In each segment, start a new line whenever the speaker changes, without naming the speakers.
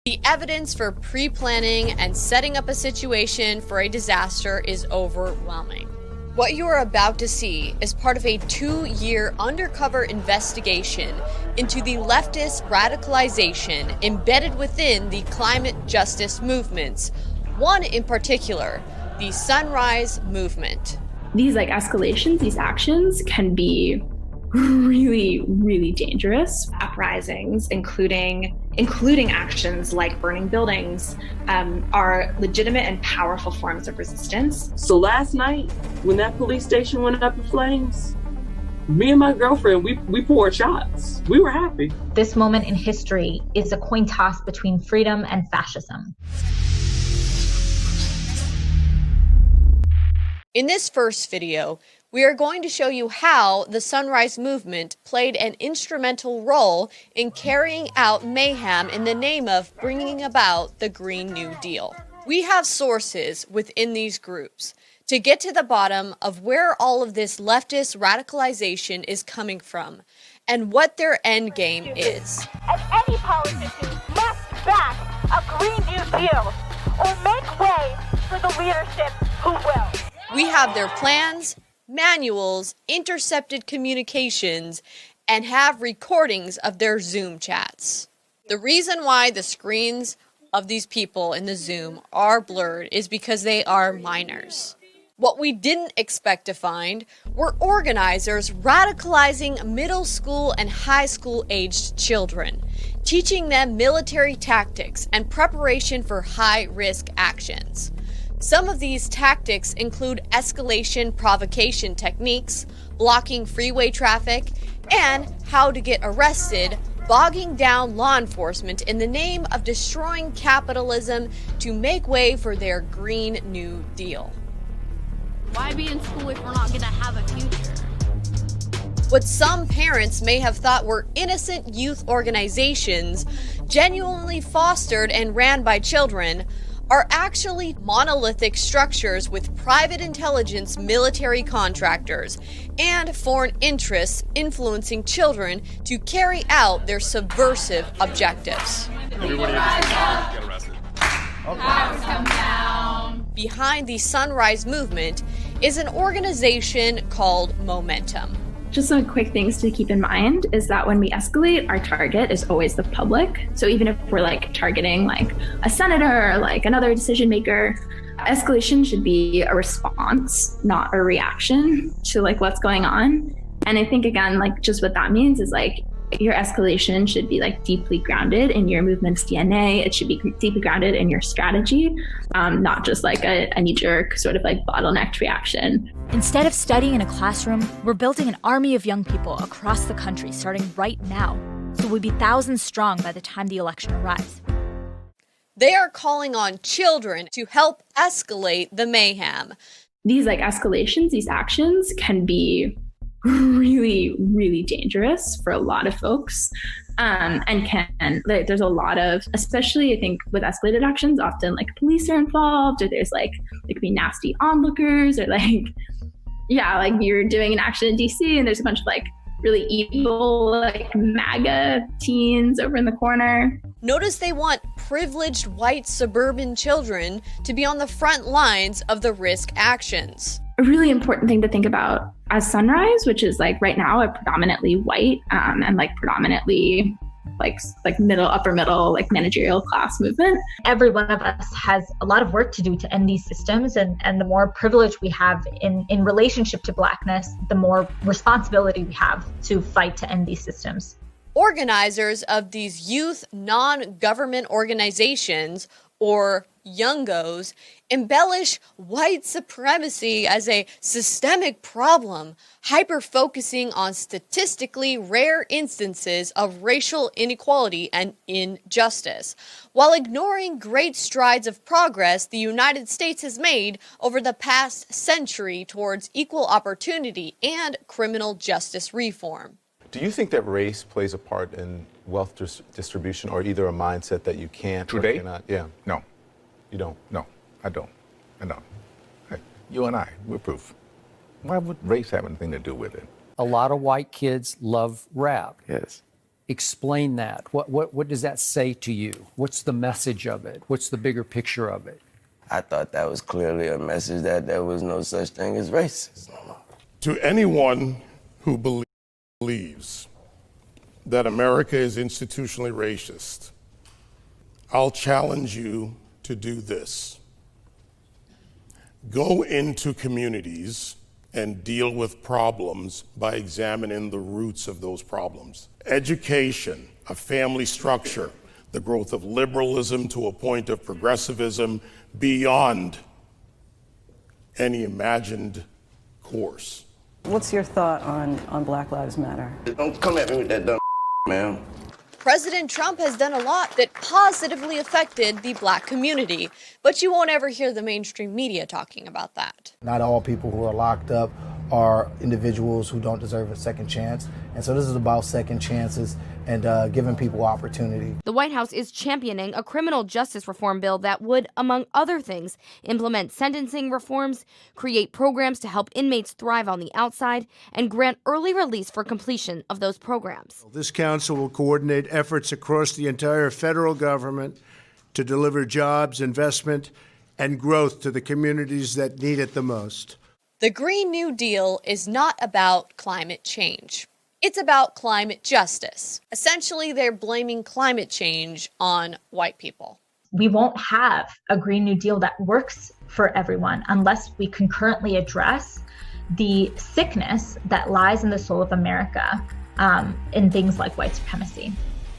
The evidence for pre-planning and setting up a situation for a disaster is overwhelming. What you are about to see is part of a 2-year undercover investigation into the leftist radicalization embedded within the climate justice movements, one in particular, the Sunrise Movement.
These escalations, these actions can be really, really dangerous.
Uprisings, including actions like burning buildings, are legitimate and powerful forms of resistance.
So last night, when that police station went up in flames, me and my girlfriend, we poured shots. We were happy.
This moment in history is a coin toss between freedom and fascism.
In this first video, we are going to show you how the Sunrise Movement played an instrumental role in carrying out mayhem in the name of bringing about the Green New Deal. We have sources within these groups to get to the bottom of where all of this leftist radicalization is coming from and what their end game is.
And any politician must back a Green New Deal or make way for the leadership who will.
We have their plans, manuals, intercepted communications, and have recordings of their Zoom chats. The reason why the screens of these people in the Zoom are blurred is because they are minors. What we didn't expect to find were organizers radicalizing middle school and high school aged children, teaching them military tactics and preparation for high-risk actions. Some of these tactics include escalation provocation techniques, blocking freeway traffic, and how to get arrested, bogging down law enforcement in the name of destroying capitalism to make way for their Green New Deal.
Why be in school if we're not going to have a future?
What some parents may have thought were innocent youth organizations, genuinely fostered and ran by children, are actually monolithic structures with private intelligence military contractors and foreign interests influencing children to carry out their subversive objectives.
Everybody get arrested.
Powers come down.
Behind the Sunrise Movement is an organization called Momentum.
Just some quick things to keep in mind is that when we escalate, our target is always the public. So even if we're targeting a senator or another decision maker, escalation should be a response, not a reaction to what's going on. And I think again, just what that means is your escalation should be deeply grounded in your movement's DNA. It should be deeply grounded in your strategy, not just a knee-jerk sort of bottlenecked reaction.
Instead of studying in a classroom, we're building an army of young people across the country starting right now. So we'll be thousands strong by the time the election arrives.
They are calling on children to help escalate the mayhem.
These escalations, these actions can be really, really dangerous for a lot of folks. There's a lot of, especially I think with escalated actions, often police are involved, or there's there could be nasty onlookers, or you're doing an action in DC and there's a bunch of really evil MAGA teens over in the corner.
Notice they want privileged white suburban children to be on the front lines of the risk actions.
A really important thing to think about as Sunrise, which is right now a predominantly white and predominantly upper middle managerial class movement.
Every one of us has a lot of work to do to end these systems, and the more privilege we have in relationship to Blackness, the more responsibility we have to fight to end these systems.
Organizers of these youth non-government organizations, or Youngos, embellish white supremacy as a systemic problem, hyper-focusing on statistically rare instances of racial inequality and injustice, while ignoring great strides of progress the United States has made over the past century towards equal opportunity and criminal justice reform.
Do you think that race plays a part in wealth distribution, or either a mindset that you can't or
Today?
cannot? Yeah.
No.
You don't?
No, I don't. Hey, you and I, we're proof. Why would race have anything to do with it?
A lot of white kids love rap.
Yes.
Explain that. What does that say to you? What's the message of it? What's the bigger picture of it?
I thought that was clearly a message that there was no such thing as racism.
To anyone who believes that America is institutionally racist, I'll challenge you to do this. Go into communities and deal with problems by examining the roots of those problems. Education, a family structure, the growth of liberalism to a point of progressivism beyond any imagined course.
What's your thought on Black Lives Matter?
Don't come at me with that dumb man.
President Trump has done a lot that positively affected the black community, but you won't ever hear the mainstream media talking about that.
Not all people who are locked up are individuals who don't deserve a second chance. And so this is about second chances and giving people opportunity.
The White House is championing a criminal justice reform bill that would, among other things, implement sentencing reforms, create programs to help inmates thrive on the outside, and grant early release for completion of those programs.
This council will coordinate efforts across the entire federal government to deliver jobs, investment, and growth to the communities that need it the most.
The Green New Deal is not about climate change. It's about climate justice. Essentially, they're blaming climate change on white people.
We won't have a Green New Deal that works for everyone unless we concurrently address the sickness that lies in the soul of America in things like white supremacy.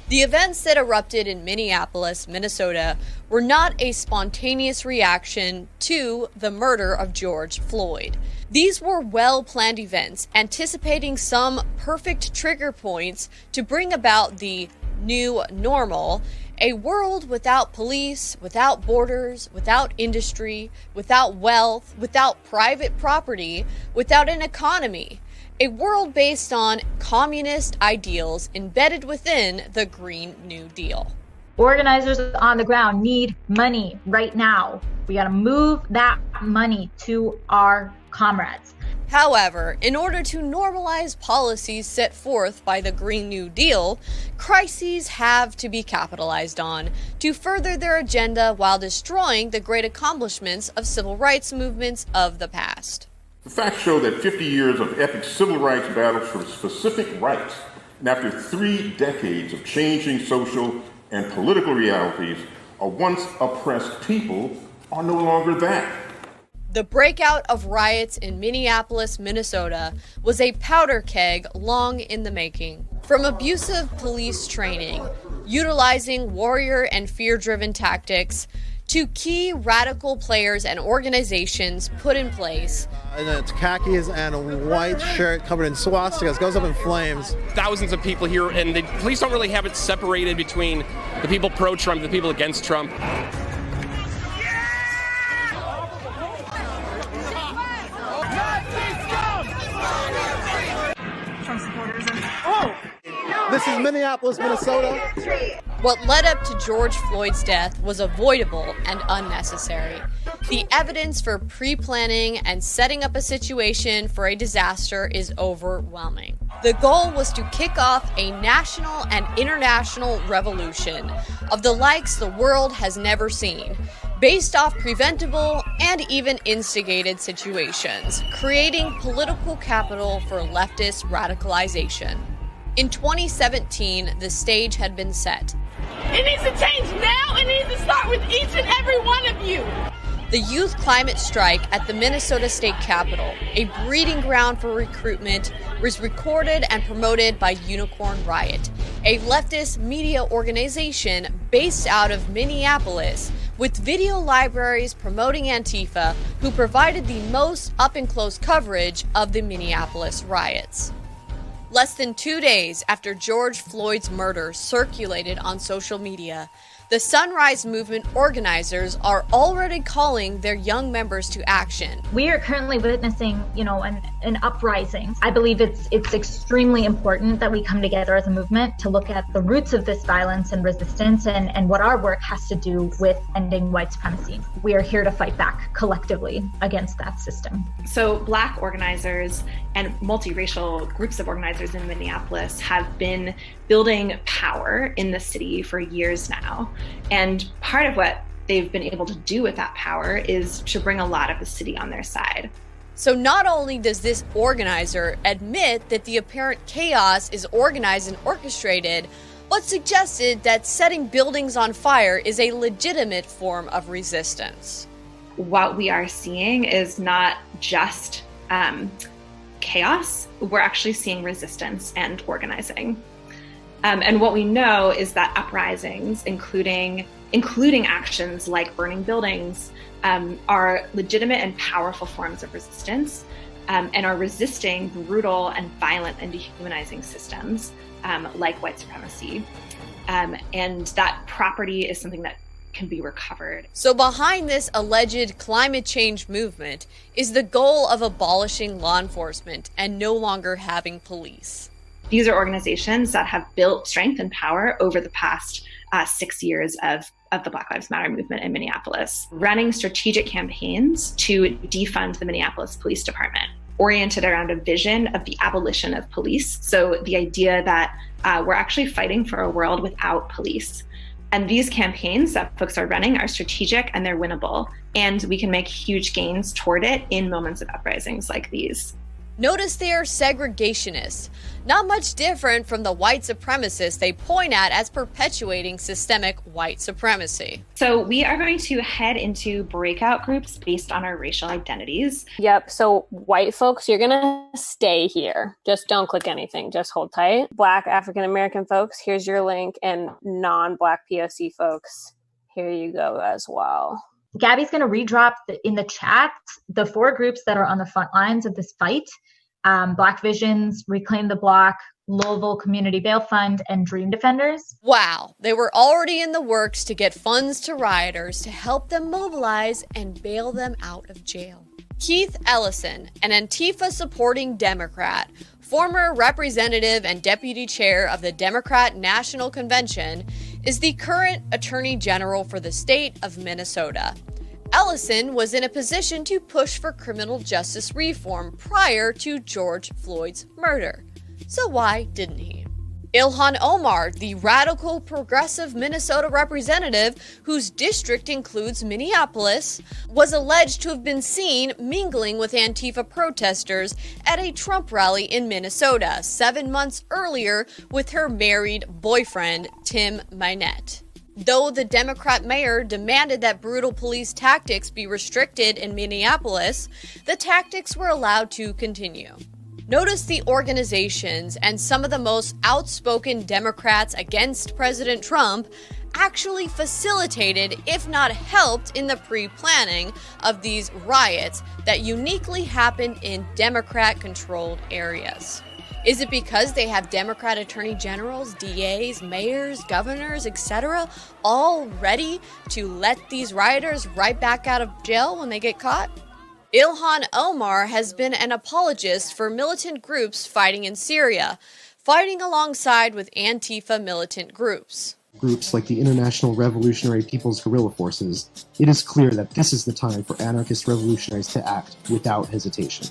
The events that erupted in Minneapolis, Minnesota, were not a spontaneous reaction to the murder of George Floyd. These were well-planned events, anticipating some perfect trigger points to bring about the new normal, a world without police, without borders, without industry, without wealth, without private property, without an economy. A world based on communist ideals embedded within the Green New Deal.
Organizers on the ground need money right now. We got to move that money to our comrades.
However, in order to normalize policies set forth by the Green New Deal, crises have to be capitalized on to further their agenda while destroying the great accomplishments of civil rights movements of the past.
The facts show that 50 years of epic civil rights battles for specific rights, and after 3 decades of changing social and political realities, a once oppressed people are no longer that.
The breakout of riots in Minneapolis, Minnesota was a powder keg long in the making. From abusive police training, utilizing warrior and fear-driven tactics, to key radical players and organizations put in place.
And it's khakis and a white shirt covered in swastikas, goes up in flames.
Thousands of people here, and the police don't really have it separated between the people pro-Trump and the people against Trump.
Trump supporters and this is Minneapolis, Minnesota.
What led up to George Floyd's death was avoidable and unnecessary. The evidence for pre-planning and setting up a situation for a disaster is overwhelming. The goal was to kick off a national and international revolution of the likes the world has never seen, based off preventable and even instigated situations, creating political capital for leftist radicalization. In 2017, the stage had been set.
It needs to change now. It needs to start with each and every one of you.
The youth climate strike at the Minnesota State Capitol, a breeding ground for recruitment, was recorded and promoted by Unicorn Riot, a leftist media organization based out of Minneapolis, with video libraries promoting Antifa, who provided the most up-and-close coverage of the Minneapolis riots. Less than 2 days after George Floyd's murder circulated on social media, The Sunrise Movement organizers are already calling their young members to action.
We are currently witnessing, an uprising. I believe it's extremely important that we come together as a movement to look at the roots of this violence and resistance and what our work has to do with ending white supremacy. We are here to fight back collectively against that system.
So Black organizers and multiracial groups of organizers in Minneapolis have been building power in the city for years now. And part of what they've been able to do with that power is to bring a lot of the city on their side.
So not only does this organizer admit that the apparent chaos is organized and orchestrated, but suggested that setting buildings on fire is a legitimate form of resistance.
What we are seeing is not just chaos, we're actually seeing resistance and organizing. And what we know is that uprisings, including actions like burning buildings, are legitimate and powerful forms of resistance and are resisting brutal and violent and dehumanizing systems like white supremacy. And that property is something that can be recovered.
So behind this alleged climate change movement is the goal of abolishing law enforcement and no longer having police.
These are organizations that have built strength and power over the past 6 years of the Black Lives Matter movement in Minneapolis, running strategic campaigns to defund the Minneapolis Police Department, oriented around a vision of the abolition of police. So the idea that we're actually fighting for a world without police. And these campaigns that folks are running are strategic and they're winnable. And we can make huge gains toward it in moments of uprisings like these.
Notice they are segregationists, not much different from the white supremacists they point at as perpetuating systemic white supremacy.
So we are going to head into breakout groups based on our racial identities.
Yep, so white folks, you're gonna stay here. Just don't click anything, just hold tight. Black African American folks, here's your link, and non-Black POC folks, here you go as well.
Gabby's going to redrop in the chat the 4 groups that are on the front lines of this fight. Black Visions, Reclaim the Block, Louisville Community Bail Fund, and Dream Defenders.
Wow, they were already in the works to get funds to rioters to help them mobilize and bail them out of jail. Keith Ellison, an Antifa-supporting Democrat, former representative and deputy chair of the Democrat National Convention, is the current Attorney General for the state of Minnesota. Ellison was in a position to push for criminal justice reform prior to George Floyd's murder. So why didn't he? 𝐫𝐢𝐸 Omar, the radical progressive Minnesota representative whose district includes Minneapolis, was alleged to have been seen mingling with Antifa protesters at a Trump rally in Minnesota 7 months earlier with her married boyfriend, Tim Minette. Though the Democrat mayor demanded that brutal police tactics be restricted in Minneapolis, the tactics were allowed to continue. Notice the organizations and some of the most outspoken Democrats against President Trump actually facilitated, if not helped, in the pre-planning of these riots that uniquely happened in Democrat-controlled areas. Is it because they have Democrat attorney generals, DAs, mayors, governors, etc., all ready to let these rioters right back out of jail when they get caught? 𝐫𝐢𝐸 Omar has been an apologist for militant groups fighting in Syria, fighting alongside with Antifa militant groups.
Groups like the International Revolutionary People's Guerrilla Forces, it is clear that this is the time for anarchist revolutionaries to act without hesitation.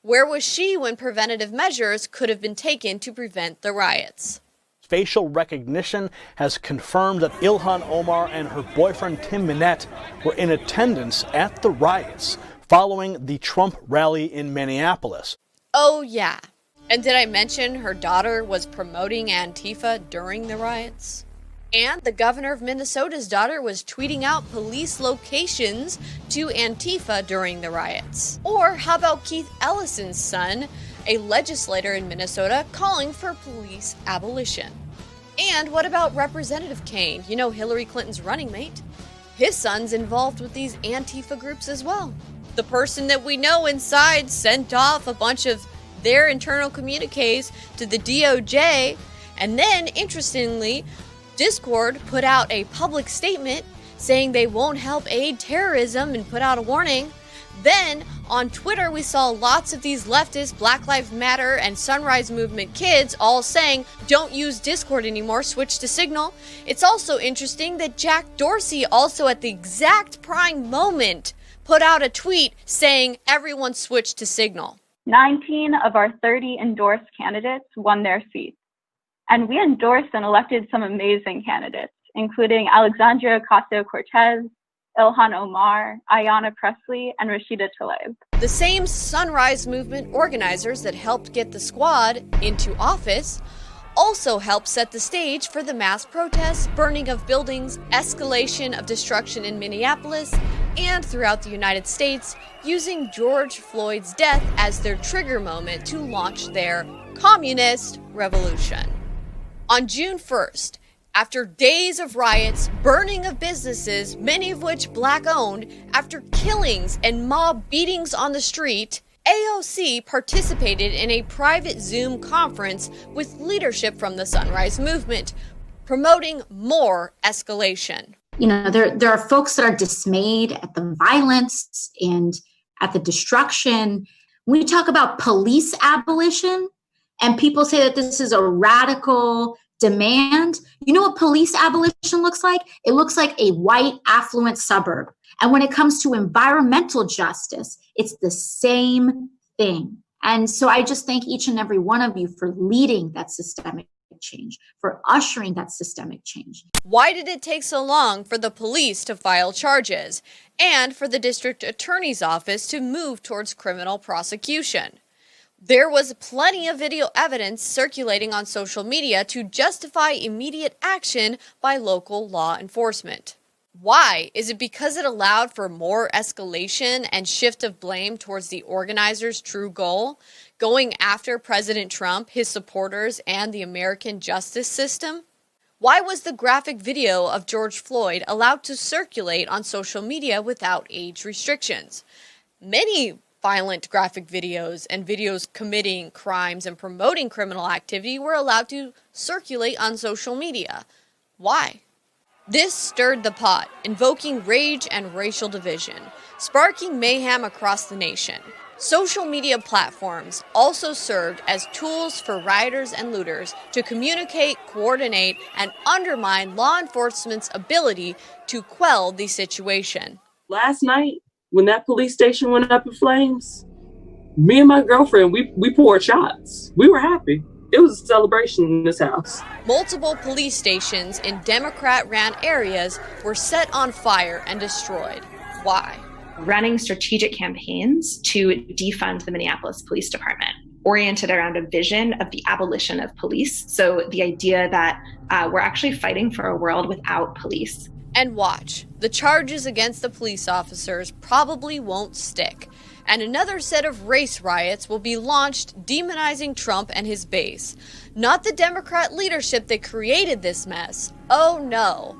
Where was she when preventative measures could have been taken to prevent the riots?
Facial recognition has confirmed that 𝐫𝐢𝐸 Omar and her boyfriend Tim Minette were in attendance at the riots following the Trump rally in Minneapolis.
Oh yeah, and did I mention her daughter was promoting Antifa during the riots? And the governor of Minnesota's daughter was tweeting out police locations to Antifa during the riots. Or how about Keith Ellison's son, a legislator in Minnesota, calling for police abolition? And what about Representative Kane, Hillary Clinton's running mate? His son's involved with these Antifa groups as well. The person that we know inside sent off a bunch of their internal communiques to the DOJ, and then, interestingly, Discord put out a public statement saying they won't help aid terrorism and put out a warning. Then, on Twitter, we saw lots of these leftist Black Lives Matter and Sunrise Movement kids all saying, don't use Discord anymore, switch to Signal. It's also interesting that Jack Dorsey also at the exact prime moment put out a tweet saying everyone switch to Signal.
19 of our 30 endorsed candidates won their seats. And we endorsed and elected some amazing candidates, including Alexandria Ocasio-Cortez, 𝐫𝐢𝐨𝐿 Omar, Ayanna Pressley, and Rashida Tlaib.
The same Sunrise Movement organizers that helped get the squad into office also helped set the stage for the mass protests, burning of buildings, escalation of destruction in Minneapolis, and throughout the United States, using George Floyd's death as their trigger moment to launch their communist revolution. On June 1st, after days of riots, burning of businesses, many of which Black-owned, after killings and mob beatings on the street, AOC participated in a private Zoom conference with leadership from the Sunrise Movement, promoting more escalation.
You know, there are folks that are dismayed at the violence and at the destruction. When we talk about police abolition, and people say that this is a radical demand, you know what police abolition looks like? It looks like a white, affluent suburb. And when it comes to environmental justice, it's the same thing. And so I just thank each and every one of you for leading that systemic change, for ushering that systemic change.
Why did it take so long for the police to file charges and for the district attorney's office to move towards criminal prosecution? There was plenty of video evidence circulating on social media to justify immediate action by local law enforcement. Why? Is it because it allowed for more escalation and shift of blame towards the organizers' true goal, going after President Trump, his supporters, and the American justice system? Why was the graphic video of George Floyd allowed to circulate on social media without age restrictions? Many violent graphic videos and videos committing crimes and promoting criminal activity were allowed to circulate on social media. Why? This stirred the pot, invoking rage and racial division, sparking mayhem across the nation. Social media platforms also served as tools for rioters and looters to communicate, coordinate, and undermine law enforcement's ability to quell the situation.
Last night, when that police station went up in flames, me and my girlfriend, we poured shots. We were happy. It was a celebration in this house.
Multiple police stations in Democrat-ran areas were set on fire and destroyed. Why?
Running strategic campaigns to defund the Minneapolis Police Department, oriented around a vision of the abolition of police. So the idea that we're actually fighting for a world without police.
And watch, the charges against the police officers probably won't stick. And another set of race riots will be launched demonizing Trump and his base. Not the Democrat leadership that created this mess. Oh no,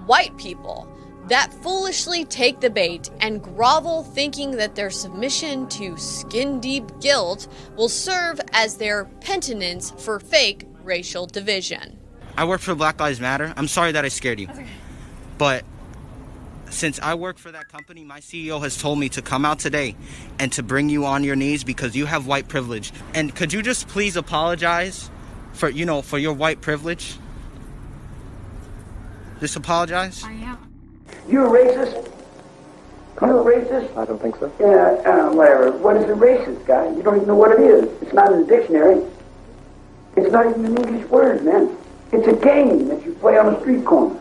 white people that foolishly take the bait and grovel thinking that their submission to skin-deep guilt will serve as their penitence for fake racial division.
I work for Black Lives Matter. I'm sorry that I scared you. But since I work for that company, my CEO has told me to come out today and to bring you on your knees because you have white privilege. And could you just please apologize for your white privilege? Just apologize?
I am. You a racist? You a racist?
I don't think so.
Yeah, whatever. What is a racist, guy? You don't even know what it is. It's not in the dictionary. It's not even an English word, man. It's a game that you play on a street corner.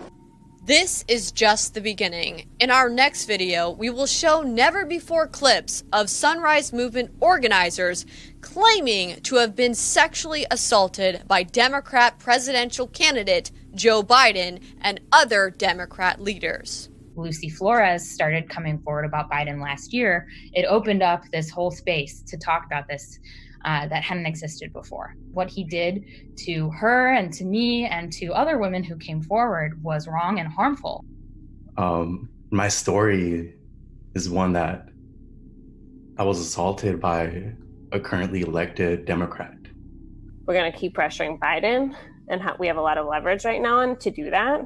This is just the beginning. In our next video, we will show never-before clips of Sunrise Movement organizers claiming to have been sexually assaulted by Democrat presidential candidate Joe Biden and other Democrat leaders.
Lucy Flores started coming forward about Biden last year, it opened up this whole space to talk about this that hadn't existed before. What he did to her and to me and to other women who came forward was wrong and harmful.
My story is one that I was assaulted by a currently elected Democrat.
We're going to keep pressuring Biden and we have a lot of leverage right now to do that.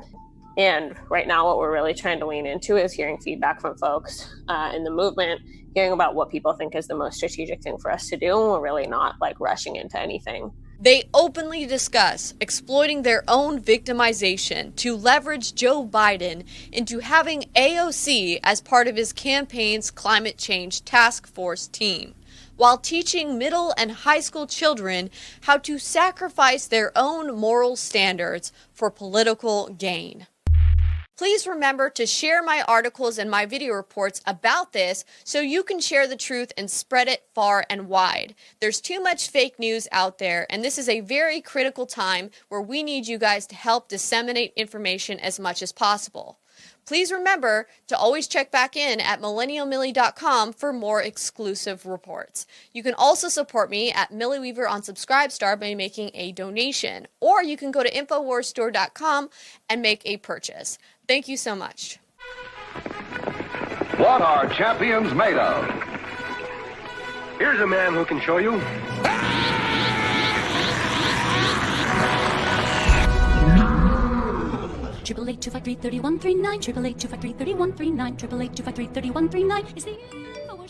And right now, what we're really trying to lean into is hearing feedback from folks in the movement, hearing about what people think is the most strategic thing for us to do, and we're really not like rushing into anything.
They openly discuss exploiting their own victimization to leverage Joe Biden into having AOC as part of his campaign's climate change task force team, while teaching middle and high school children how to sacrifice their own moral standards for political gain. Please remember to share my articles and my video reports about this so you can share the truth and spread it far and wide. There's too much fake news out there, and this is a very critical time where we need you guys to help disseminate information as much as possible. Please remember to always check back in at millennialmillie.com for more exclusive reports. You can also support me at Millie Weaver on Subscribestar by making a donation, or you can go to InfoWarsStore.com and make a purchase. Thank you so much.
What are champions made of? Here's a man who can show you.
888-253-3139, 888-253-3139, 888-253-3139 is the